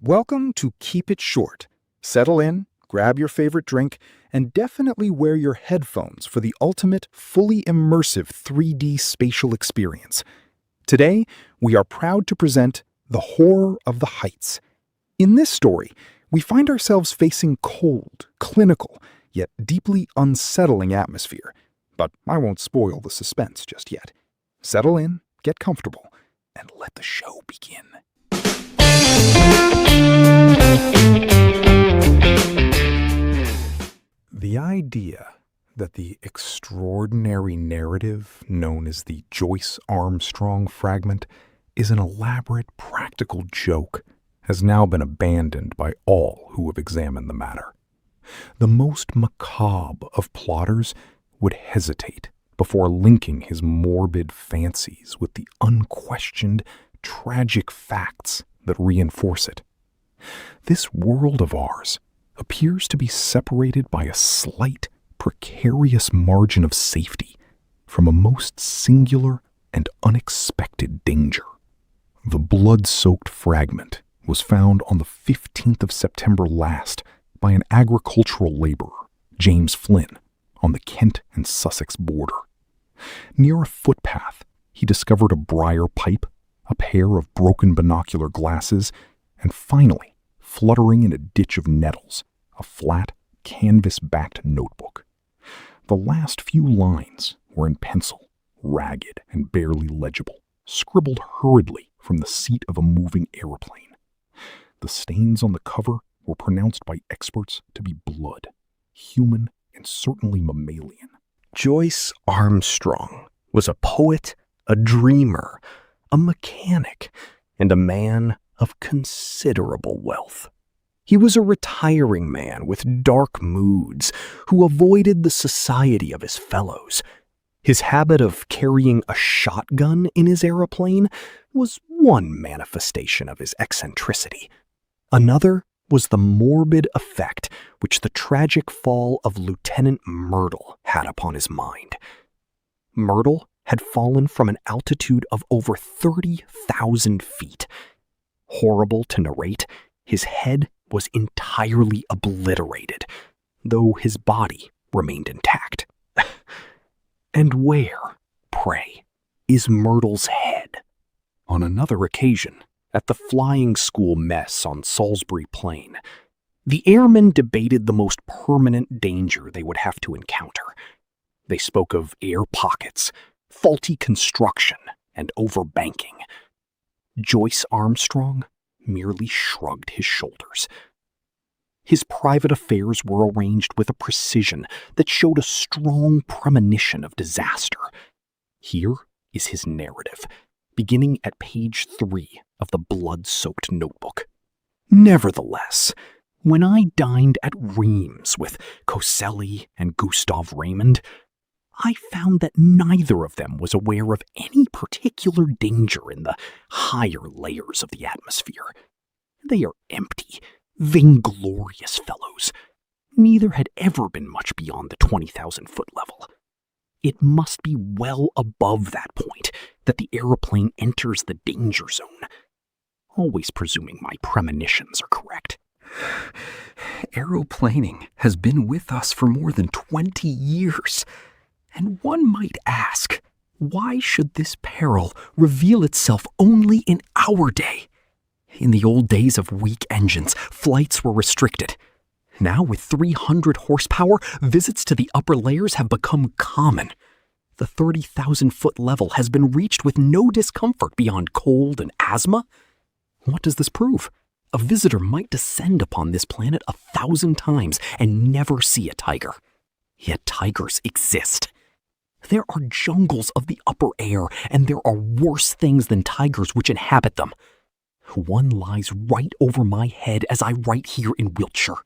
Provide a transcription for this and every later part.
Welcome to Keep It Short. Settle in, grab your favorite drink, and definitely wear your headphones for the ultimate, fully immersive 3D spatial experience. Today, we are proud to present The Horror of the Heights. In this story, we find ourselves facing cold, clinical, yet deeply unsettling atmosphere. But I won't spoil the suspense just yet. Settle in, get comfortable, and let the show begin. The idea that the extraordinary narrative known as the Joyce Armstrong fragment is an elaborate practical joke has now been abandoned by all who have examined the matter. The most macabre of plotters would hesitate before linking his morbid fancies with the unquestioned, tragic facts that reinforce it. This world of ours appears to be separated by a slight, precarious margin of safety from a most singular and unexpected danger. The blood-soaked fragment was found on the 15th of September last by an agricultural laborer, James Flynn, on the Kent and Sussex border. Near a footpath, he discovered a briar pipe, a pair of broken binocular glasses, and finally, fluttering in a ditch of nettles, a flat, canvas-backed notebook. The last few lines were in pencil, ragged and barely legible, scribbled hurriedly from the seat of a moving aeroplane. The stains on the cover were pronounced by experts to be blood, human and certainly mammalian. Joyce Armstrong was a poet, a dreamer, a mechanic, and a man of considerable wealth. He was a retiring man with dark moods who avoided the society of his fellows. His habit of carrying a shotgun in his aeroplane was one manifestation of his eccentricity. Another was the morbid effect which the tragic fall of Lieutenant Myrtle had upon his mind. Myrtle had fallen from an altitude of over 30,000 feet. Horrible to narrate, his head was entirely obliterated, though his body remained intact. And where, pray, is Myrtle's head? On another occasion, at the flying school mess on Salisbury Plain, the airmen debated the most permanent danger they would have to encounter. They spoke of air pockets, faulty construction, and overbanking. Joyce Armstrong merely shrugged his shoulders. His private affairs were arranged with a precision that showed a strong premonition of disaster. Here is his narrative, beginning at page 3 of the blood-soaked notebook. Nevertheless, when I dined at Reims with Coselli and Gustav Raymond, I found that neither of them was aware of any particular danger in the higher layers of the atmosphere. They are empty, vainglorious fellows. Neither had ever been much beyond the 20,000-foot level. It must be well above that point that the aeroplane enters the danger zone, always presuming my premonitions are correct. Aeroplaning has been with us for more than 20 years. And one might ask, why should this peril reveal itself only in our day? In the old days of weak engines, flights were restricted. Now, with 300 horsepower, visits to the upper layers have become common. The 30,000-foot level has been reached with no discomfort beyond cold and asthma. What does this prove? A visitor might descend upon this planet 1,000 times and never see a tiger. Yet tigers exist. There are jungles of the upper air, and there are worse things than tigers which inhabit them. One lies right over my head as I write here in Wiltshire.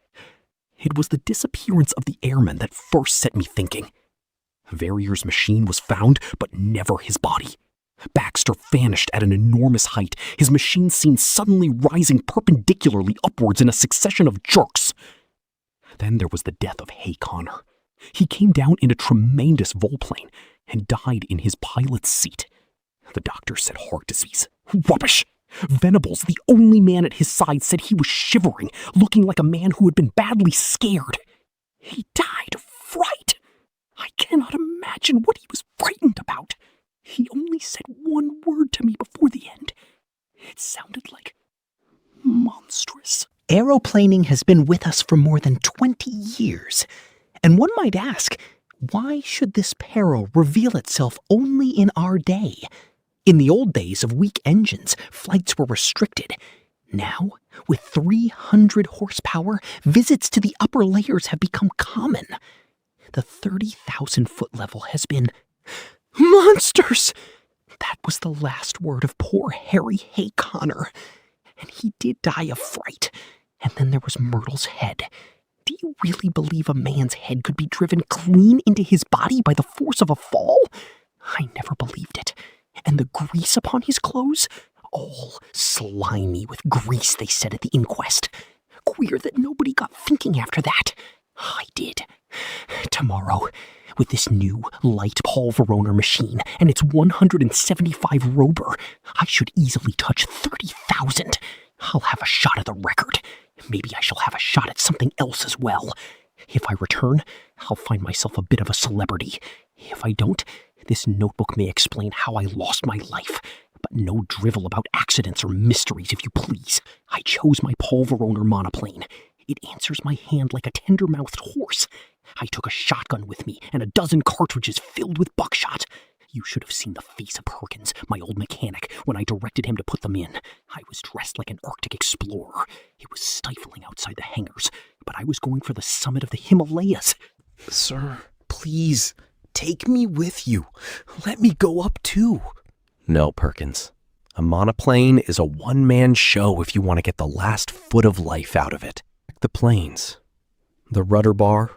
It was the disappearance of the airman that first set me thinking. Verrier's machine was found, but never his body. Baxter vanished at an enormous height, his machine seen suddenly rising perpendicularly upwards in a succession of jerks. Then there was the death of Hay Connor. He came down in a tremendous volplane and died in his pilot's seat. The doctor said heart disease. Rubbish! Venables, the only man at his side, said he was shivering, looking like a man who had been badly scared. He died of fright. I cannot imagine what he was frightened about. He only said one word to me before the end. It sounded like monstrous. Aeroplaning has been with us for more than 20 years, and one might ask, why should this peril reveal itself only in our day? In the old days of weak engines, flights were restricted. Now, with 300 horsepower, visits to the upper layers have become common. The 30,000-foot level has been monsters! That was the last word of poor Harry Hayconnor. And he did die of fright. And then there was Myrtle's head. Do you really believe a man's head could be driven clean into his body by the force of a fall? I never believed it. And the grease upon his clothes? All slimy with grease, they said at the inquest. Queer that nobody got thinking after that. I did. Tomorrow, with this new light Paul-Veroner machine and its 175 Rober, I should easily touch 30,000. I'll have a shot at the record. Maybe I shall have a shot at something else as well. If I return, I'll find myself a bit of a celebrity. If I don't, this notebook may explain how I lost my life. But no drivel about accidents or mysteries, if you please. I chose my Paul-Veroner monoplane. It answers my hand like a tender-mouthed horse. I took a shotgun with me and a dozen cartridges filled with buckshot. You should have seen the face of Perkins, my old mechanic, when I directed him to put them in. I was dressed like an Arctic explorer. It was stifling outside the hangars, but I was going for the summit of the Himalayas. Sir, please, take me with you. Let me go up too. No, Perkins. A monoplane is a one-man show if you want to get the last foot of life out of it. The planes, the rudder bar,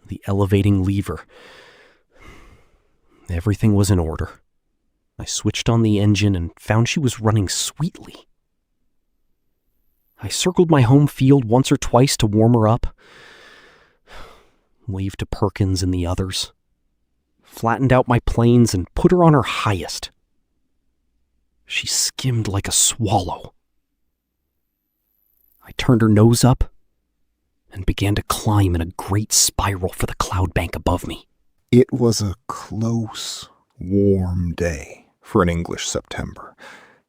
the elevating lever. Everything was in order. I switched on the engine and found she was running sweetly. I circled my home field once or twice to warm her up, waved to Perkins and the others, flattened out my planes and put her on her highest. She skimmed like a swallow. I turned her nose up and began to climb in a great spiral for the cloud bank above me. It was a close, warm day for an English September,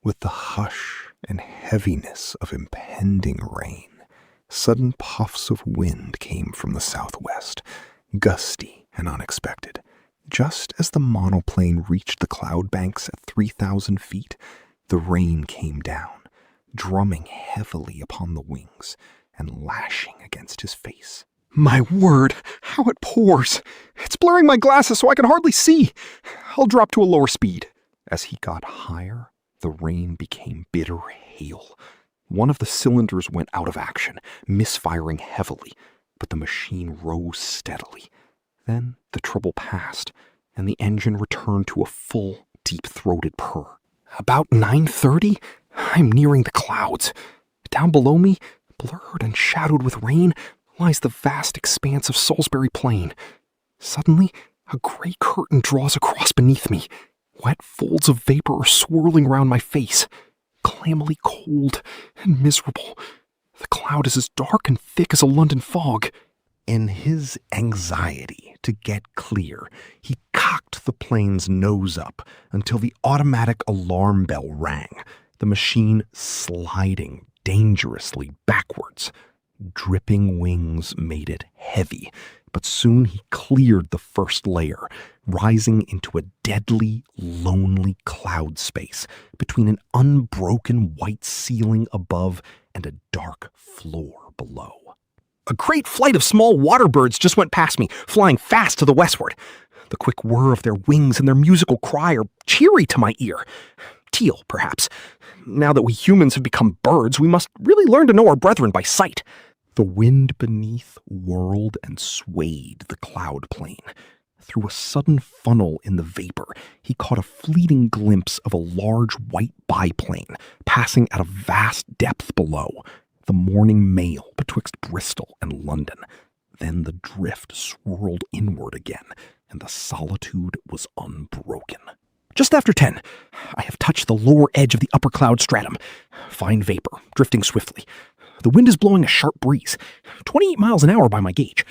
with the hush and heaviness of impending rain. Sudden puffs of wind came from the southwest, gusty and unexpected. Just as the monoplane reached the cloud banks at 3,000 feet, the rain came down, drumming heavily upon the wings and lashing against his face. My word, how it pours! It's blurring my glasses so I can hardly see. I'll drop to a lower speed. As he got higher, the rain became bitter hail. One of the cylinders went out of action, misfiring heavily, but the machine rose steadily. Then the trouble passed, and the engine returned to a full, deep-throated purr. About 9:30, I'm nearing the clouds. Down below me, blurred and shadowed with rain, lies the vast expanse of Salisbury Plain. Suddenly, a gray curtain draws across beneath me. Wet folds of vapor are swirling round my face. Clammily cold and miserable. The cloud is as dark and thick as a London fog. In his anxiety to get clear, he cocked the plane's nose up until the automatic alarm bell rang, the machine sliding dangerously backwards. Dripping wings made it heavy, but soon he cleared the first layer, rising into a deadly, lonely cloud space between an unbroken white ceiling above and a dark floor below. A great flight of small water birds just went past me, flying fast to the westward. The quick whir of their wings and their musical cry are cheery to my ear. Teal, perhaps. Now that we humans have become birds, we must really learn to know our brethren by sight. The wind beneath whirled and swayed the cloud plane. Through a sudden funnel in the vapor, he caught a fleeting glimpse of a large white biplane passing at a vast depth below, the morning mail betwixt Bristol and London. Then the drift swirled inward again, and the solitude was unbroken. Just after 10, I have touched the lower edge of the upper cloud stratum. Fine vapor, drifting swiftly. The wind is blowing a sharp breeze, 28 miles an hour by my gauge.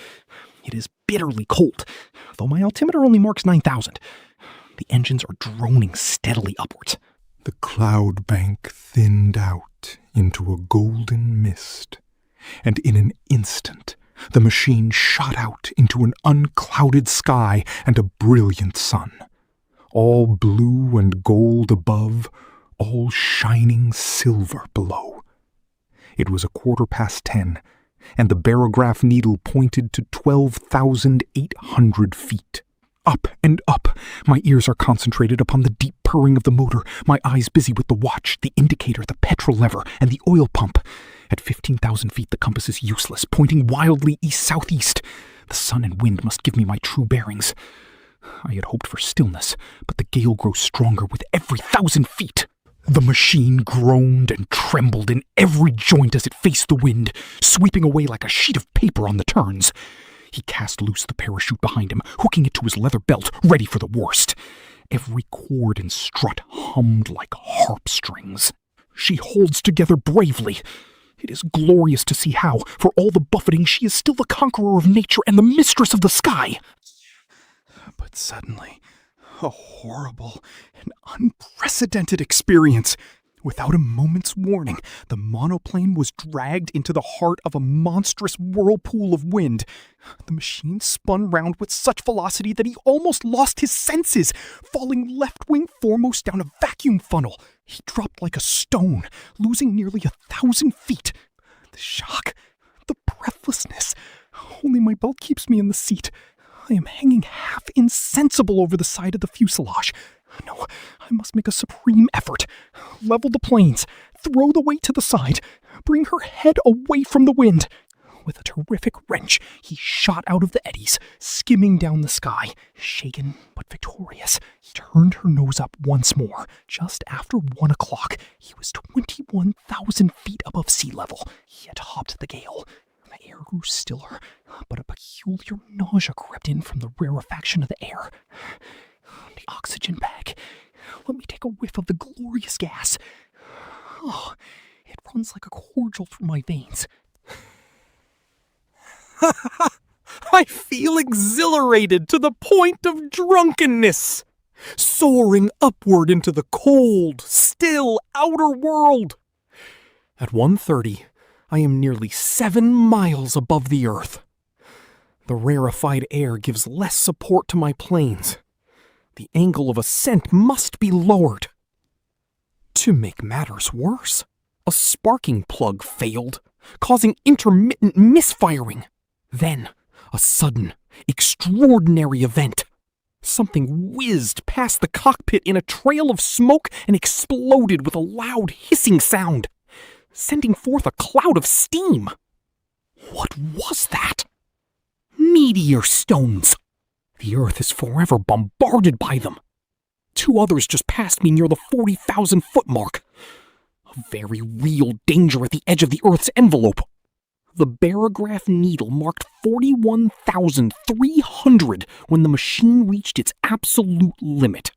It is bitterly cold, though my altimeter only marks 9,000. The engines are droning steadily upwards. The cloud bank thinned out into a golden mist, and in an instant the machine shot out into an unclouded sky and a brilliant sun, all blue and gold above, all shining silver below. It was 10:15, and the barograph needle pointed to 12,800 feet. Up and up, my ears are concentrated upon the deep purring of the motor, my eyes busy with the watch, the indicator, the petrol lever, and the oil pump. At 15,000 feet, the compass is useless, pointing wildly east-southeast. The sun and wind must give me my true bearings. I had hoped for stillness, but the gale grows stronger with every 1,000 feet. The machine groaned and trembled in every joint as it faced the wind, sweeping away like a sheet of paper on the turns. He cast loose the parachute behind him, hooking it to his leather belt, ready for the worst. Every cord and strut hummed like harp strings. She holds together bravely. It is glorious to see how, for all the buffeting, she is still the conqueror of nature and the mistress of the sky. But suddenly, a horrible and unprecedented experience. Without a moment's warning, the monoplane was dragged into the heart of a monstrous whirlpool of wind. The machine spun round with such velocity that he almost lost his senses, falling left wing foremost down a vacuum funnel. He dropped like a stone, losing nearly 1,000 feet. The shock, the breathlessness. Only my belt keeps me in the seat. I am hanging half insensible over the side of the fuselage. No, I must make a supreme effort. Level the planes, throw the weight to the side, bring her head away from the wind. With a terrific wrench, he shot out of the eddies, skimming down the sky. Shaken but victorious, he turned her nose up once more. Just after 1 o'clock, he was 21,000 feet above sea level. He had topped the gale. The air grew stiller, but a peculiar nausea crept in from the rarefaction of the air. The oxygen bag. Let me take a whiff of the glorious gas. Oh, it runs like a cordial through my veins. I feel exhilarated to the point of drunkenness, soaring upward into the cold, still outer world. At 1:30, I am nearly 7 miles above the earth. The rarefied air gives less support to my planes. The angle of ascent must be lowered. To make matters worse, a sparking plug failed, causing intermittent misfiring. Then, a sudden, extraordinary event. Something whizzed past the cockpit in a trail of smoke and exploded with a loud hissing sound, sending forth a cloud of steam. What was that? Meteor stones. The Earth is forever bombarded by them. 2 others just passed me near the 40,000-foot mark. A very real danger at the edge of the Earth's envelope. The barograph needle marked 41,300 when the machine reached its absolute limit.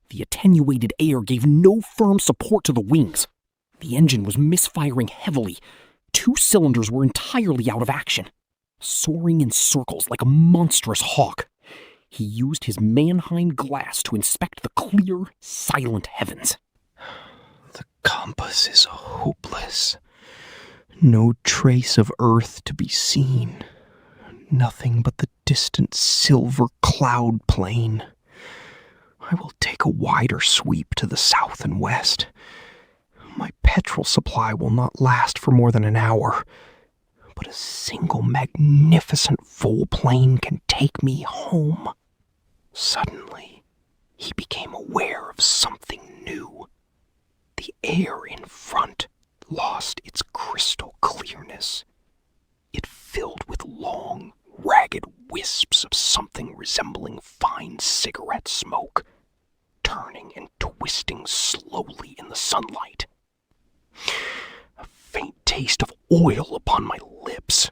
The attenuated air gave no firm support to the wings. The engine was misfiring heavily. 2 cylinders were entirely out of action, soaring in circles like a monstrous hawk. He used his Mannheim glass to inspect the clear, silent heavens. The compass is hopeless. No trace of Earth to be seen. Nothing but the distant silver cloud plain. I will take a wider sweep to the south and west. My petrol supply will not last for more than an hour, but a single magnificent volplane can take me home. Suddenly, he became aware of something new. The air in front lost its crystal clearness. It filled with long, ragged wisps of something resembling fine cigarette smoke, turning and twisting slowly in the sunlight. A faint taste of oil upon my lips,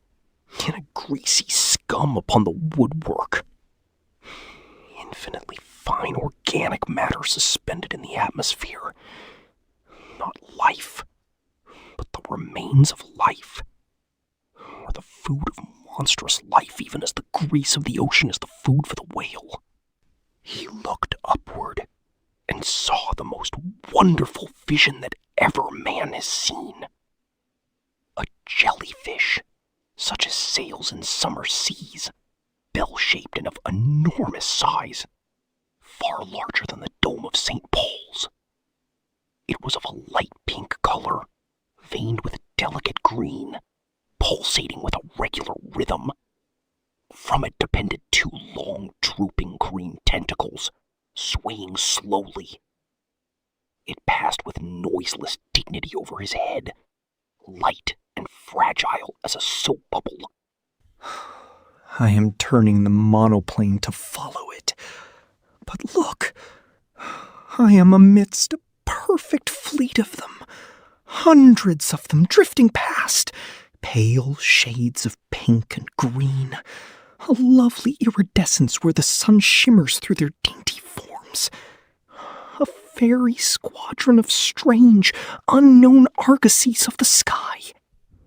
and a greasy scum upon the woodwork. Infinitely fine organic organic matter suspended in the atmosphere. Not life, but the remains of life. Or the food of monstrous life, even as the grease of the ocean is the food for the whale. He looked upward and saw the most wonderful vision that ever man has seen. A jellyfish, such as sails in summer seas, bell-shaped and of enormous size, far larger than the dome of St. Paul's. It was of a light pink color, veined with delicate green, pulsating with a regular rhythm. From it depended two long, drooping green tentacles, swaying slowly. It passed with noiseless dignity over his head, light and fragile as a soap bubble. I am turning the monoplane to follow it. But look, I am amidst a perfect fleet of them, hundreds of them drifting past, pale shades of pink and green, a lovely iridescence where the sun shimmers through their dainty forms. A fairy squadron of strange, unknown argosies of the sky.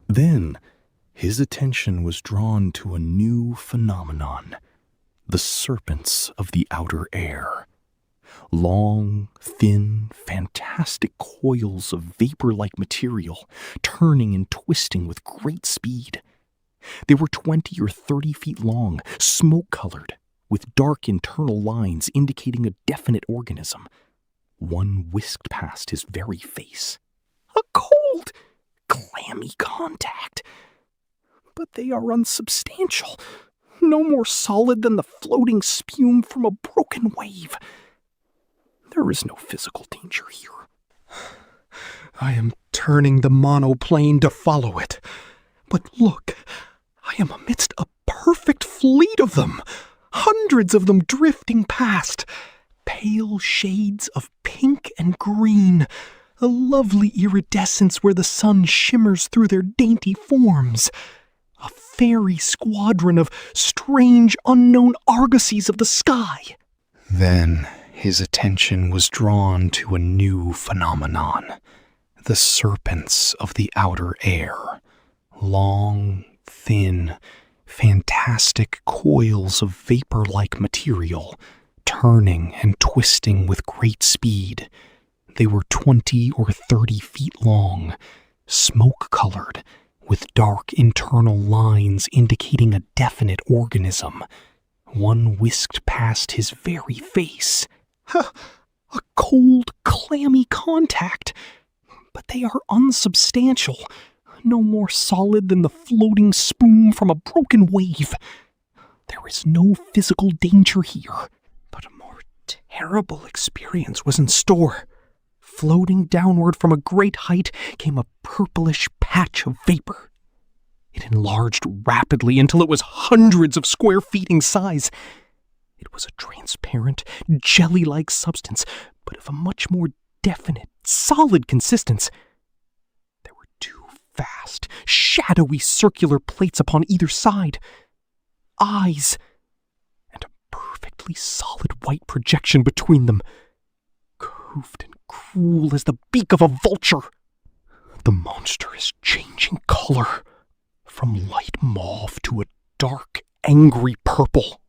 Then his attention was drawn to a new phenomenon, the serpents of the outer air. Long, thin, fantastic coils of vapor-like material, turning and twisting with great speed. They were 20 or 30 feet long, smoke-colored, with dark internal lines indicating a definite organism. One whisked past his very face. A cold, clammy contact. But they are unsubstantial, no more solid than the floating spume from a broken wave. There is no physical danger here. I am turning the monoplane to follow it. But look, I am amidst a perfect fleet of them, hundreds of them drifting past, pale shades of pink and green, a lovely iridescence where the sun shimmers through their dainty forms. A fairy squadron of strange, unknown argosies of the sky. Then his attention was drawn to a new phenomenon, the serpents of the outer air. Long, thin, fantastic coils of vapor-like material, turning and twisting with great speed. They were 20 or 30 feet long, smoke-colored, with dark internal lines indicating a definite organism. One whisked past his very face. A cold, clammy contact. But they are unsubstantial, no more solid than the floating spume from a broken wave. There is no physical danger here, but a more terrible experience was in store. Floating downward from a great height came a purplish patch of vapor. It enlarged rapidly until it was hundreds of square feet in size. It was a transparent, jelly-like substance, but of a much more definite, solid consistence. There were two vast, shadowy circular plates upon either side, eyes, and a perfectly solid white projection between them, curved and cruel as the beak of a vulture. The monster is changing color, from light mauve to a dark, angry purple.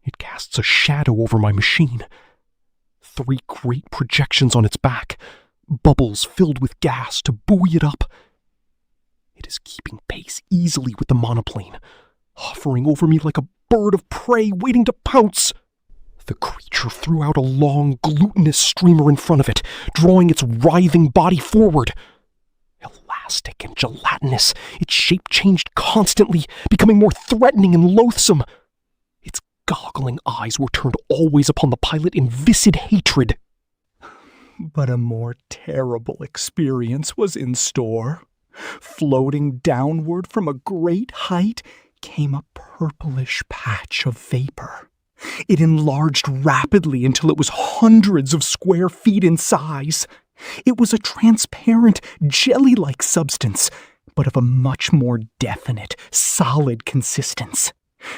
It casts a shadow over my machine. 3 great projections on its back, bubbles filled with gas to buoy it up. It is keeping pace easily with the monoplane, hovering over me like a bird of prey waiting to pounce. The creature threw out a long, glutinous streamer in front of it, drawing its writhing body forward. Elastic and gelatinous, its shape changed constantly, becoming more threatening and loathsome. Its goggling eyes were turned always upon the pilot in viscid hatred. But a more terrible experience was in store. Floating downward from a great height came a purplish patch of vapor. It enlarged rapidly until it was hundreds of square feet in size. It was a transparent, jelly-like substance, but of a much more definite, solid consistence.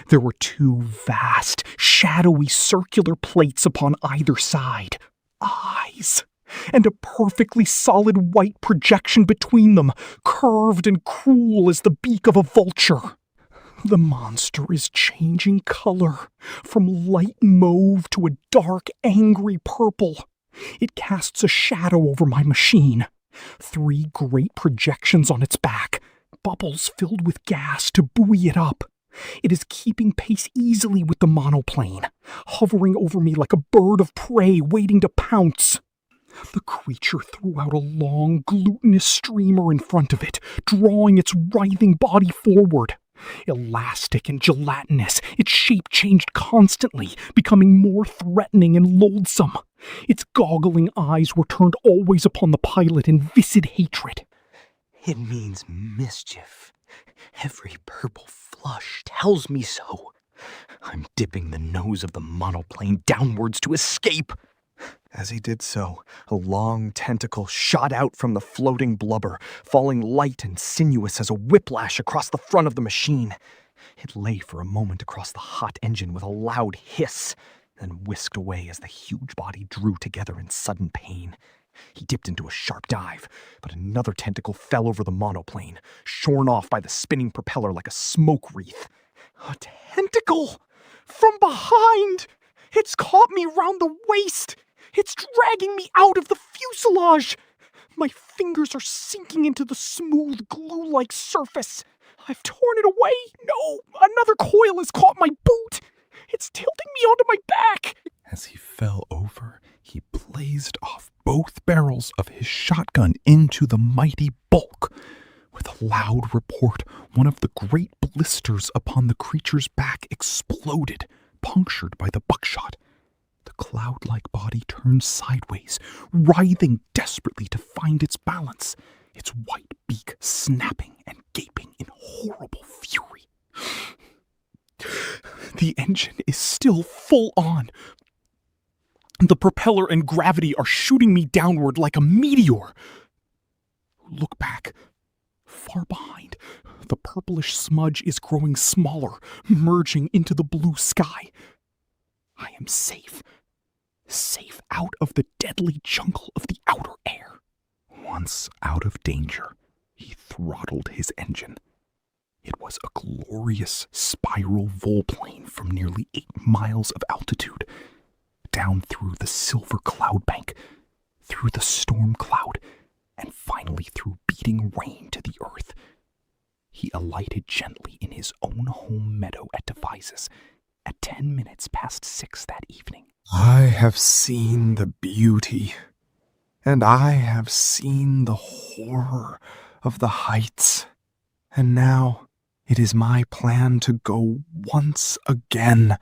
There were two vast, shadowy circular plates upon either side. Eyes! And a perfectly solid white projection between them, curved and cruel as the beak of a vulture. The monster is changing color, from light mauve to a dark, angry purple. It casts a shadow over my machine. 3 great projections on its back, bubbles filled with gas to buoy it up. It is keeping pace easily with the monoplane, hovering over me like a bird of prey waiting to pounce. The creature threw out a long, glutinous streamer in front of it, drawing its writhing body forward. Elastic and gelatinous, its shape changed constantly, becoming more threatening and loathsome. Its goggling eyes were turned always upon the pilot in viscid hatred. It means mischief. Every purple flush tells me so. I'm dipping the nose of the monoplane downwards to escape. As he did so, a long tentacle shot out from the floating blubber, falling light and sinuous as a whiplash across the front of the machine. It lay for a moment across the hot engine with a loud hiss, then whisked away as the huge body drew together in sudden pain. He dipped into a sharp dive, but another tentacle fell over the monoplane, shorn off by the spinning propeller like a smoke wreath. A tentacle! From behind! It's caught me round the waist! It's dragging me out of the fuselage! My fingers are sinking into the smooth, glue-like surface. I've torn it away! No! Another coil has caught my boot! It's tilting me onto my back! As he fell over, he blazed off both barrels of his shotgun into the mighty bulk. With a loud report, one of the great blisters upon the creature's back exploded, punctured by the buckshot. The cloud-like body turned sideways, writhing desperately to find its balance, its white beak snapping and gaping in horrible fury. The engine is still full on. The propeller and gravity are shooting me downward like a meteor. Look back. Far behind, the purplish smudge is growing smaller, merging into the blue sky. I am safe. Safe out of the deadly jungle of the outer air. Once out of danger, he throttled his engine. It was a glorious spiral volplane from nearly 8 miles of altitude, down through the silver cloud bank, through the storm cloud, and finally through beating rain to the earth. He alighted gently in his own home meadow at Devizes at 10 minutes past 6 that evening. I have seen the beauty, and I have seen the horror of the heights, and now it is my plan to go once again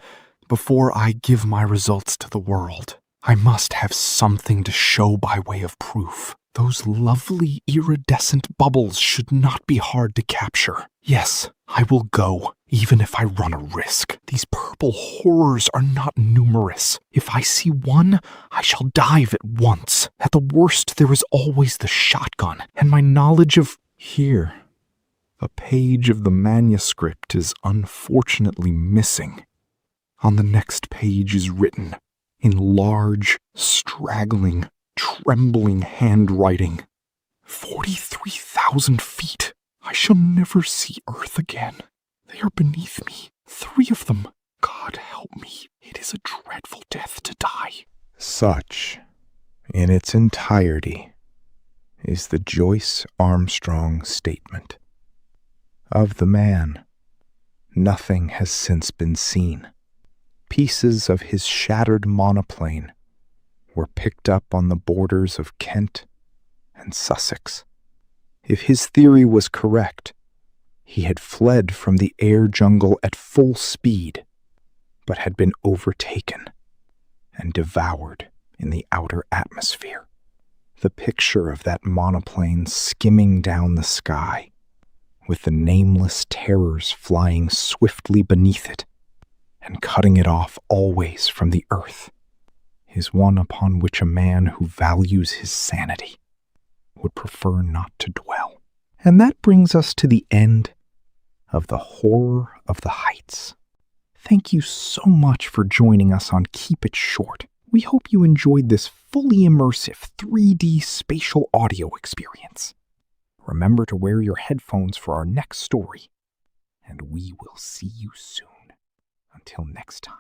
before I give my results to the world. I must have something to show by way of proof. Those lovely iridescent bubbles should not be hard to capture. Yes, I will go, even if I run a risk. These purple horrors are not numerous. If I see one, I shall dive at once. At the worst, there is always the shotgun, and my knowledge of... Here, a page of the manuscript is unfortunately missing. On the next page is written, in large, straggling, trembling handwriting, 43,000 feet. I shall never see Earth again. They are beneath me, 3 of them. God help me, it is a dreadful death to die. Such, in its entirety, is the Joyce Armstrong statement. Of the man, nothing has since been seen. Pieces of his shattered monoplane were picked up on the borders of Kent and Sussex. If his theory was correct, he had fled from the air jungle at full speed, but had been overtaken and devoured in the outer atmosphere. The picture of that monoplane skimming down the sky, with the nameless terrors flying swiftly beneath it, and cutting it off always from the earth, is one upon which a man who values his sanity would prefer not to dwell. And that brings us to the end of The Horror of the Heights. Thank you so much for joining us on Keep It Short. We hope you enjoyed this fully immersive 3D spatial audio experience. Remember to wear your headphones for our next story, and we will see you soon. Until next time.